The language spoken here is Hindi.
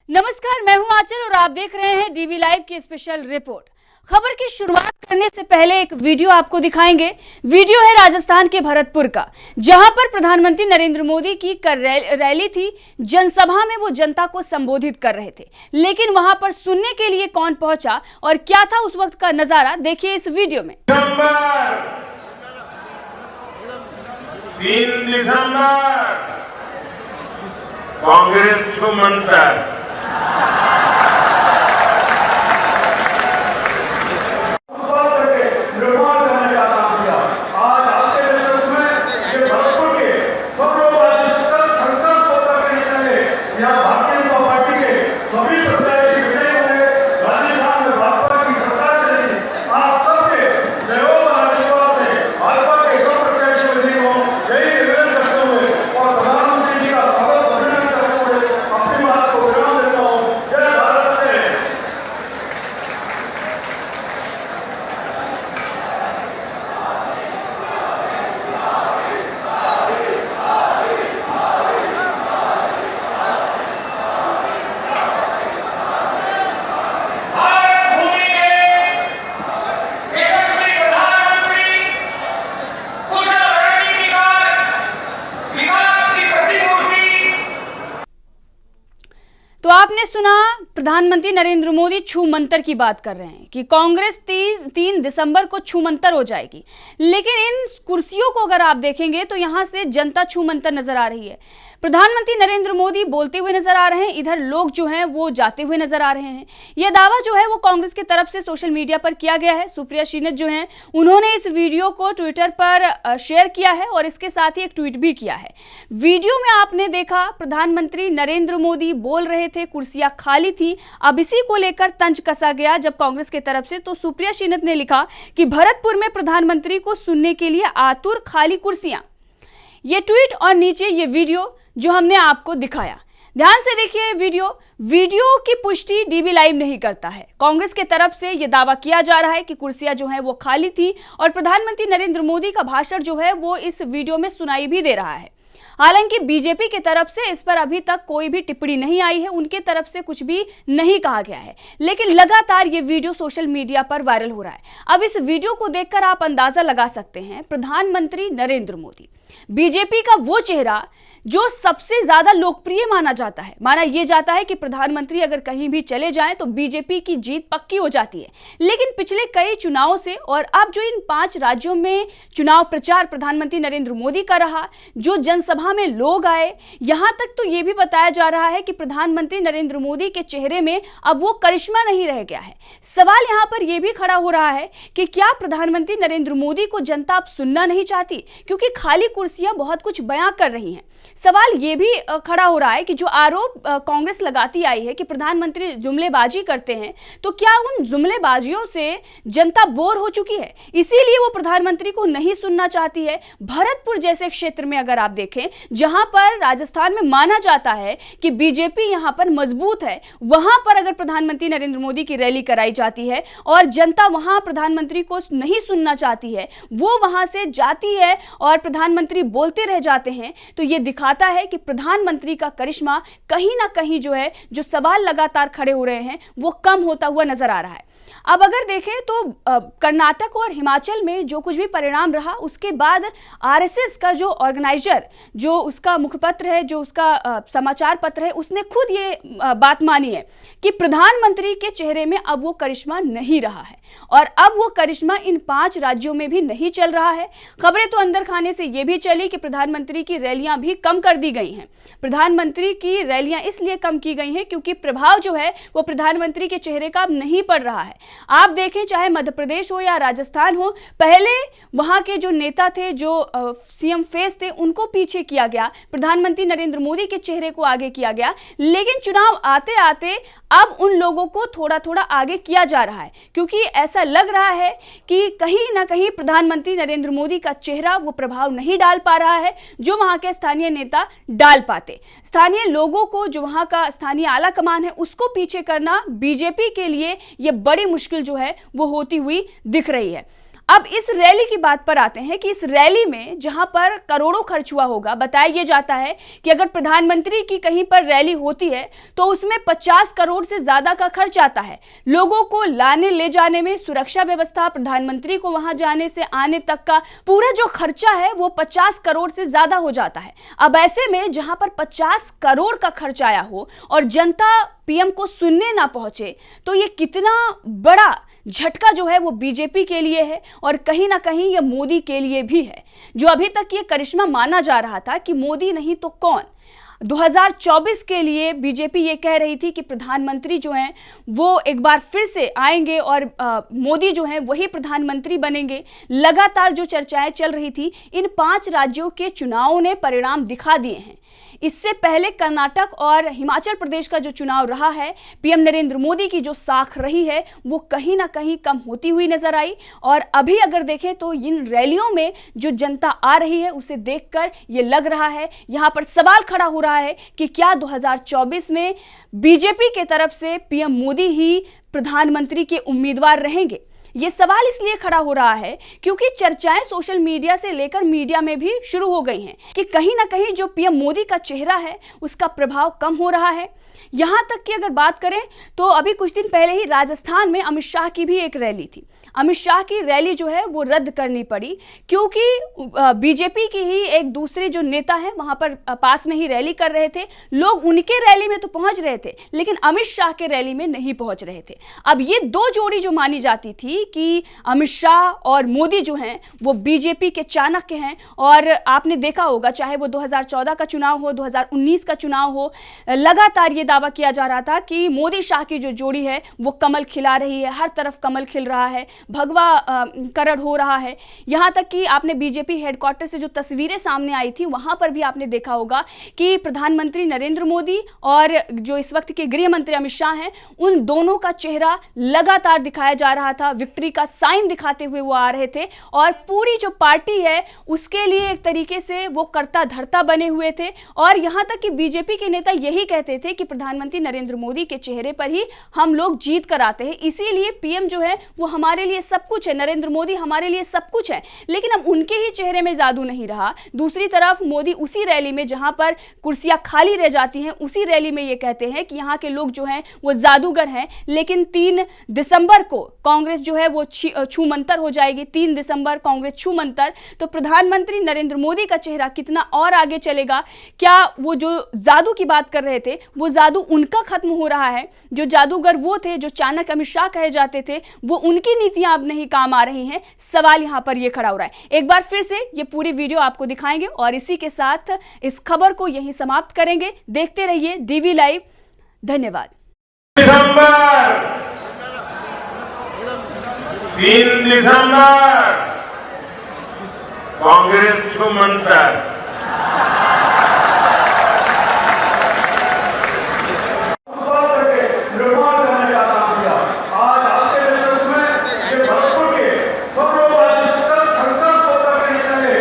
नमस्कार, मैं हूं आंचल और आप देख रहे हैं डीवी लाइव की स्पेशल रिपोर्ट। खबर की शुरुआत करने से पहले एक वीडियो आपको दिखाएंगे। वीडियो है राजस्थान के भरतपुर का, जहां पर प्रधानमंत्री नरेंद्र मोदी की रैली थी। जनसभा में वो जनता को संबोधित कर रहे थे, लेकिन वहां पर सुनने के लिए कौन पहुंचा और क्या था उस वक्त का नजारा, देखिए इस वीडियो में। 3 दिसंबर कांग्रेस को मंत्र तो आपने सुना, प्रधानमंत्री नरेंद्र मोदी छू मंतर की बात कर रहे हैं कि कांग्रेस 3 दिसंबर को छू मंतर हो जाएगी। लेकिन इन कुर्सियों को अगर आप देखेंगे तो यहां से जनता छू मंतर नजर आ रही है। प्रधानमंत्री नरेंद्र मोदी बोलते हुए नजर आ रहे हैं, इधर लोग जो हैं वो जाते हुए नजर आ रहे हैं। यह दावा जो है वो कांग्रेस की तरफ से सोशल मीडिया पर किया गया है। सुप्रिया श्रीनाथ जो हैं उन्होंने इस वीडियो को ट्विटर पर शेयर किया है और इसके साथ ही एक ट्वीट भी किया है। वीडियो में आपने देखा प्रधानमंत्री नरेंद्र मोदी बोल रहे थे कुर्सियां खाली थी। अब इसी को लेकर तंज कसा गया जब कांग्रेस की तरफ से तो सुप्रिया श्रीनाथ ने लिखा कि भरतपुर में प्रधानमंत्री को सुनने के लिए आतुर, खाली कुर्सियां। ये ट्वीट और नीचे ये वीडियो जो हमने आपको दिखाया, ध्यान से देखिए। वीडियो की पुष्टि डीवी लाइव नहीं करता है। कांग्रेस के तरफ से यह दावा किया जा रहा है कि कुर्सियां जो है वो खाली थी और प्रधानमंत्री नरेंद्र मोदी का भाषण जो है वो इस वीडियो में सुनाई भी दे रहा है। हालांकि बीजेपी की तरफ से इस पर अभी तक कोई भी टिप्पणी नहीं आई है, उनके तरफ से कुछ भी नहीं कहा गया है। लेकिन लगातार ये वीडियो सोशल मीडिया पर वायरल हो रहा है। अब इस वीडियो को देखकर आप अंदाजा लगा सकते हैं, प्रधानमंत्री नरेंद्र मोदी बीजेपी का वो चेहरा जो सबसे ज्यादा लोकप्रिय माना जाता है। माना यह जाता है कि प्रधानमंत्री अगर कहीं भी चले जाएं तो बीजेपी की जीत पक्की हो जाती है। लेकिन पिछले कई चुनावों से और अब जो इन 5 राज्यों में चुनाव प्रचार प्रधानमंत्री नरेंद्र मोदी का रहा, जो जनसभा में लोग आए, यहां तक तो यह भी बताया जा रहा है कि प्रधानमंत्री नरेंद्र मोदी के चेहरे में अब वो करिश्मा नहीं रह गया है। सवाल यहां पर यह भी खड़ा हो रहा है कि क्या प्रधानमंत्री नरेंद्र मोदी को जनता अब सुनना नहीं चाहती, क्योंकि खाली कुर्सियां बहुत कुछ बयां कर रही हैं। सवाल यह भी खड़ा हो रहा है कि जो आरोप कांग्रेस लगाती आई है कि प्रधानमंत्री जुमलेबाजी करते हैं, तो क्या उन जुमलेबाजियों से जनता बोर हो चुकी है, इसीलिए वो प्रधानमंत्री को नहीं सुनना चाहती है। भरतपुर जैसे क्षेत्र में अगर आप देखें, जहां पर राजस्थान में माना जाता है कि बीजेपी यहां पर मजबूत है, वहां पर अगर प्रधानमंत्री नरेंद्र मोदी की रैली कराई जाती है और जनता वहां प्रधानमंत्री को नहीं सुनना चाहती है, वो वहां से जाती है और प्रधानमंत्री बोलते रह जाते हैं, तो ये दिखाता है कि प्रधानमंत्री का करिश्मा कहीं ना कहीं जो है, जो सवाल लगातार खड़े हो रहे हैं, वो कम होता हुआ नजर आ रहा है। अब अगर देखें तो कर्नाटक और हिमाचल में जो कुछ भी परिणाम रहा, उसके बाद आरएसएस का जो ऑर्गेनाइजर, जो उसका मुखपत्र है, जो उसका समाचार पत्र है, उसने खुद ये बात मानी है कि प्रधानमंत्री के चेहरे में अब वो करिश्मा नहीं रहा है और अब वो करिश्मा इन 5 राज्यों में भी नहीं चल रहा है। खबरें तो अंदर खाने से ये भी चली कि प्रधानमंत्री की रैलियां भी कम कर दी गई हैं। प्रधानमंत्री की रैलियां इसलिए कम की गई हैं क्योंकि प्रभाव जो है वो प्रधानमंत्री के चेहरे का अब नहीं पड़ रहा है। आप देखें, चाहे मध्य प्रदेश हो या राजस्थान हो, पहले वहां के जो नेता थे, जो सीएम फेस थे, उनको पीछे किया गया, प्रधानमंत्री नरेंद्र मोदी के चेहरे को आगे किया गया। लेकिन चुनाव आते आते अब उन लोगों को थोड़ा थोड़ा आगे किया जा रहा है, क्योंकि ऐसा लग रहा है कि कहीं ना कहीं प्रधानमंत्री नरेंद्र मोदी का चेहरा वो प्रभाव नहीं डाल पा रहा है जो वहां के स्थानीय नेता डाल पाते। स्थानीय लोगों को, जो वहां का स्थानीय आला कमान है, उसको पीछे करना बीजेपी के लिए ये बड़ी मुश्किल जो है वो होती हुई दिख रही है। अब इस रैली की बात पर आते हैं कि इस रैली में जहां पर करोड़ों खर्च हुआ होगा, बताया यह जाता है कि अगर प्रधानमंत्री की कहीं पर रैली होती है तो उसमें 50 करोड़ से ज्यादा का खर्च आता है। लोगों को लाने ले जाने में, सुरक्षा व्यवस्था, प्रधानमंत्री को वहां जाने से आने तक का पूरा जो खर्चा है वो 50 करोड़ से ज्यादा हो जाता है। अब ऐसे में जहां पर 50 करोड़ का खर्च आया हो और जनता पीएम को सुनने ना पहुंचे, तो ये कितना बड़ा झटका जो है वो बीजेपी के लिए है और कहीं ना कहीं ये मोदी के लिए भी है। जो अभी तक ये करिश्मा माना जा रहा था कि मोदी नहीं तो कौन, 2024 के लिए बीजेपी ये कह रही थी कि प्रधानमंत्री जो हैं वो एक बार फिर से आएंगे और मोदी जो हैं वही प्रधानमंत्री बनेंगे। लगातार जो चर्चाएं चल रही थी, इन 5 राज्यों के चुनावों ने परिणाम दिखा दिए हैं। इससे पहले कर्नाटक और हिमाचल प्रदेश का जो चुनाव रहा है, पीएम नरेंद्र मोदी की जो साख रही है वो कहीं ना कहीं कम होती हुई नजर आई। और अभी अगर देखें तो इन रैलियों में जो जनता आ रही है उसे देखकर ये लग रहा है, यहां पर सवाल खड़ा हो रहा है कि क्या 2024 में बीजेपी के तरफ से पीएम मोदी ही प्रधानमंत्री के उम्मीदवार रहेंगे। ये सवाल इसलिए खड़ा हो रहा है क्योंकि चर्चाएं सोशल मीडिया से लेकर मीडिया में भी शुरू हो गई हैं कि कहीं ना कहीं जो पीएम मोदी का चेहरा है उसका प्रभाव कम हो रहा है। यहां तक कि अगर बात करें तो अभी कुछ दिन पहले ही राजस्थान में अमित शाह की भी एक रैली थी। अमित शाह की रैली जो है वो रद्द करनी पड़ी क्योंकि बीजेपी की ही एक दूसरे जो नेता हैं वहां पर पास में ही रैली कर रहे थे। लोग उनके रैली में तो पहुंच रहे थे लेकिन अमित शाह के रैली में नहीं पहुंच रहे थे। अब ये 2 जोड़ी जो मानी जाती थी कि अमित शाह और मोदी जो हैं वो बीजेपी के चाणक्य हैं। और आपने देखा होगा, चाहे वो 2014 का चुनाव हो, 2019 का चुनाव हो, लगातार ये दावा किया जा रहा था कि मोदी शाह की जो जोड़ी है वो कमल खिला रही है, हर तरफ कमल खिल रहा है, भगवा करण हो रहा है। यहां तक कि आपने बीजेपी हेडक्वार्टर से जो तस्वीरें सामने आई थी वहां पर भी आपने देखा होगा कि प्रधानमंत्री नरेंद्र मोदी और जो इस वक्त के गृह मंत्री अमित शाह हैं, उन दोनों का चेहरा लगातार दिखाया जा रहा था, विक्ट्री का साइन दिखाते हुए वो आ रहे थे। और पूरी जो पार्टी है उसके लिए एक तरीके से वो करता धरता बने हुए थे। और यहां तक कि बीजेपी के नेता यही कहते थे कि प्रधानमंत्री नरेंद्र मोदी के चेहरे पर ही हम लोग जीत कर आते हैं, इसीलिए पीएम जो है वो हमारे लिए सब कुछ है, नरेंद्र मोदी हमारे लिए सब कुछ है। लेकिन अब उनके ही चेहरे में जादू नहीं रहा। दूसरी तरफ मोदी उसी रैली में जहां पर कुर्सियां खाली रह जाती हैं, उसी रैली में ये कहते हैं कि यहां के लोग जो हैं वो जादूगर हैं। लेकिन 3 दिसंबर को कांग्रेस जो है वो छू मंतर हो जाएगी। 3 दिसंबर कांग्रेस छू मंतर, तो प्रधानमंत्री नरेंद्र मोदी का चेहरा कितना और आगे चलेगा। क्या वो जो जादू की बात कर रहे थे वो जादू उनका खत्म हो रहा है? जो जादूगर वो थे, जो चाणक्य अमित शाह कहे जाते थे, वो उनकी नीतियां अब नहीं काम आ रही हैं? सवाल यहां पर ये खड़ा हो रहा है। एक बार फिर से ये पूरी वीडियो आपको दिखाएंगे और इसी के साथ इस खबर को यहीं समाप्त करेंगे। देखते रहिए डीवी लाइव। धन्यवाद। 3 दिसंबर कांग्रेस छू मंतर। संकल्प होकर निकले।